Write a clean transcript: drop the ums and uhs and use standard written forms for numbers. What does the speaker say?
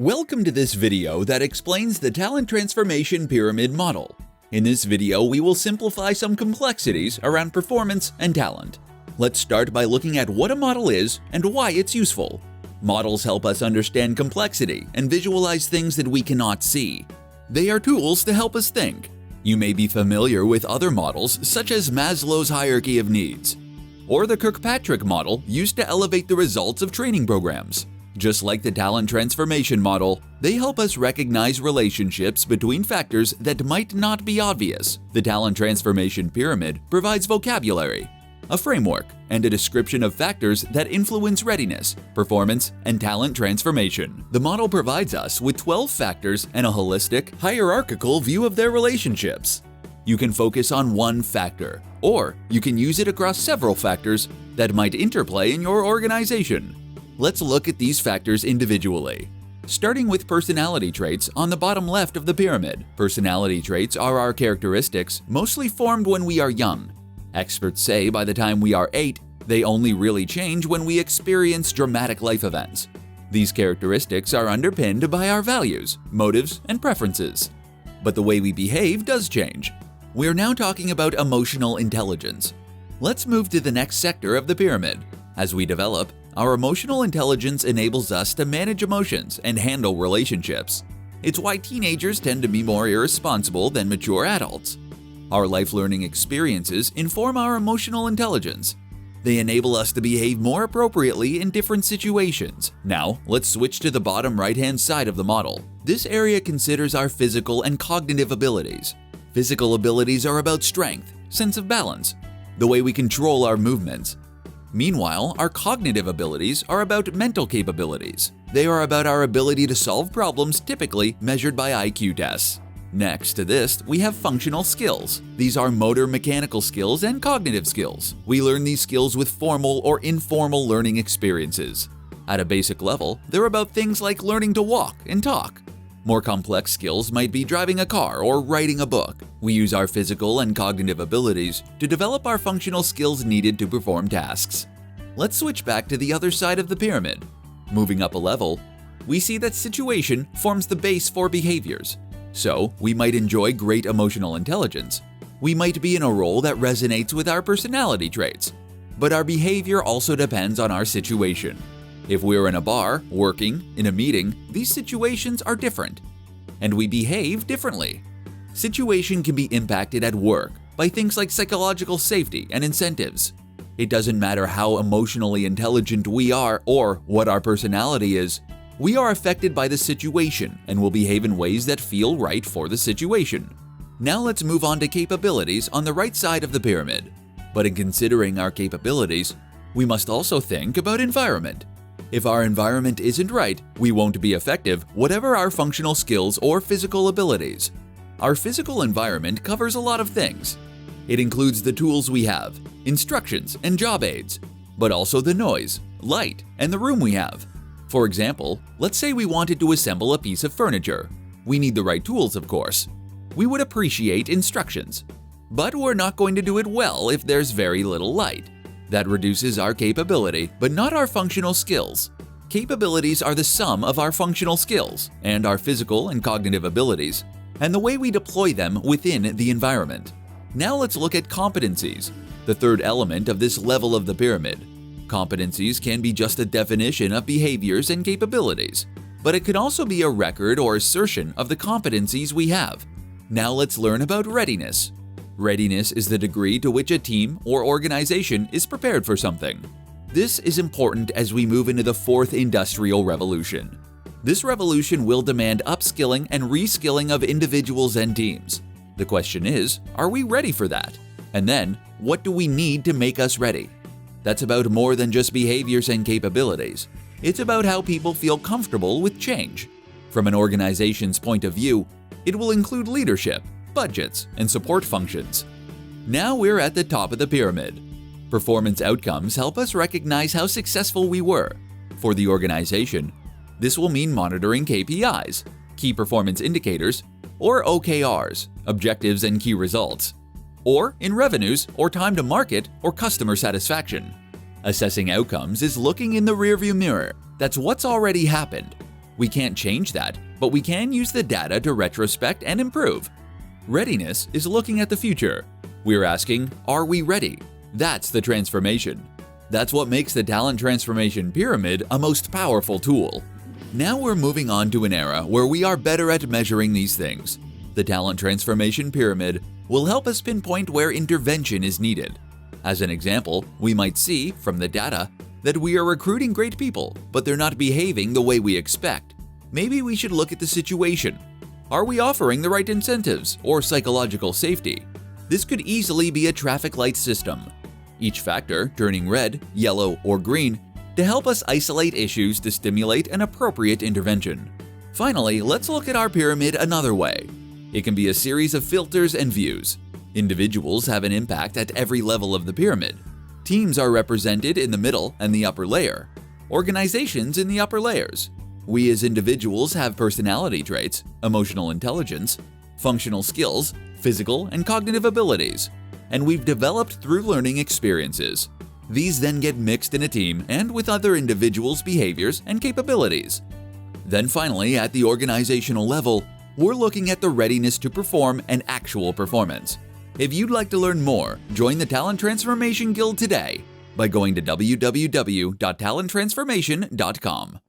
Welcome to this video that explains the talent transformation pyramid model. In this video, we will simplify some complexities around performance and talent. Let's start by looking at what a model is and why it's useful. Models help us understand complexity and visualize things that we cannot see. They are tools to help us think. You may be familiar with other models such as Maslow's hierarchy of needs, or the Kirkpatrick model used to elevate the results of training programs. Just like the talent transformation model, they help us recognize relationships between factors that might not be obvious. The talent transformation pyramid provides vocabulary, a framework, and a description of factors that influence readiness, performance, and talent transformation. The model provides us with 12 factors and a holistic, hierarchical view of their relationships. You can focus on one factor, or you can use it across several factors that might interplay in your organization. Let's look at these factors individually. Starting with personality traits on the bottom left of the pyramid. Personality traits are our characteristics mostly formed when we are young. Experts say by the time we are 8, they only really change when we experience dramatic life events. These characteristics are underpinned by our values, motives, and preferences. But the way we behave does change. We're now talking about emotional intelligence. Let's move to the next sector of the pyramid. As we develop, our emotional intelligence enables us to manage emotions and handle relationships. It's why teenagers tend to be more irresponsible than mature adults. Our life learning experiences inform our emotional intelligence. They enable us to behave more appropriately in different situations. Now, let's switch to the bottom right-hand side of the model. This area considers our physical and cognitive abilities. Physical abilities are about strength, sense of balance, the way we control our movements. Meanwhile, our cognitive abilities are about mental capabilities. They are about our ability to solve problems typically measured by IQ tests. Next to this, we have functional skills. These are motor mechanical skills and cognitive skills. We learn these skills with formal or informal learning experiences. At a basic level, they're about things like learning to walk and talk. More complex skills might be driving a car or writing a book. We use our physical and cognitive abilities to develop our functional skills needed to perform tasks. Let's switch back to the other side of the pyramid. Moving up a level, we see that situation forms the base for behaviors. So, we might enjoy great emotional intelligence. We might be in a role that resonates with our personality traits. But our behavior also depends on our situation. If we're in a bar, working, in a meeting, these situations are different, and we behave differently. Situation can be impacted at work by things like psychological safety and incentives. It doesn't matter how emotionally intelligent we are or what our personality is, we are affected by the situation and will behave in ways that feel right for the situation. Now let's move on to capabilities on the right side of the pyramid. But in considering our capabilities, we must also think about environment. If our environment isn't right, we won't be effective, whatever our functional skills or physical abilities. Our physical environment covers a lot of things. It includes the tools we have, instructions and job aids, but also the noise, light, and the room we have. For example, let's say we wanted to assemble a piece of furniture. We need the right tools, of course. We would appreciate instructions, but we're not going to do it well if there's very little light. That reduces our capability, but not our functional skills. Capabilities are the sum of our functional skills and our physical and cognitive abilities, and the way we deploy them within the environment. Now let's look at competencies, the third element of this level of the pyramid. Competencies can be just a definition of behaviors and capabilities, but it can also be a record or assertion of the competencies we have. Now let's learn about readiness. Readiness is the degree to which a team or organization is prepared for something. This is important as we move into the fourth industrial revolution. This revolution will demand upskilling and reskilling of individuals and teams. The question is, are we ready for that? And then, what do we need to make us ready? That's about more than just behaviors and capabilities. It's about how people feel comfortable with change. From an organization's point of view, it will include leadership, budgets, and support functions. Now we're at the top of the pyramid. Performance outcomes help us recognize how successful we were. For the organization, this will mean monitoring KPIs, key performance indicators, or OKRs, objectives and key results, or in revenues or time to market or customer satisfaction. Assessing outcomes is looking in the rearview mirror. That's what's already happened. We can't change that, but we can use the data to retrospect and improve. Readiness is looking at the future. We're asking, are we ready? That's the transformation. That's what makes the talent transformation pyramid a most powerful tool. Now we're moving on to an era where we are better at measuring these things. The talent transformation pyramid will help us pinpoint where intervention is needed. As an example, we might see, from the data, that we are recruiting great people, but they're not behaving the way we expect. Maybe we should look at the situation. Are we offering the right incentives or psychological safety? This could easily be a traffic light system, each factor turning red, yellow, or green to help us isolate issues to stimulate an appropriate intervention. Finally, let's look at our pyramid another way. It can be a series of filters and views. Individuals have an impact at every level of the pyramid. Teams are represented in the middle and the upper layer. Organizations in the upper layers. We as individuals have personality traits, emotional intelligence, functional skills, physical and cognitive abilities, and we've developed through learning experiences. These then get mixed in a team and with other individuals' behaviors and capabilities. Then finally, at the organizational level, we're looking at the readiness to perform and actual performance. If you'd like to learn more, join the Talent Transformation Guild today by going to www.talenttransformation.com.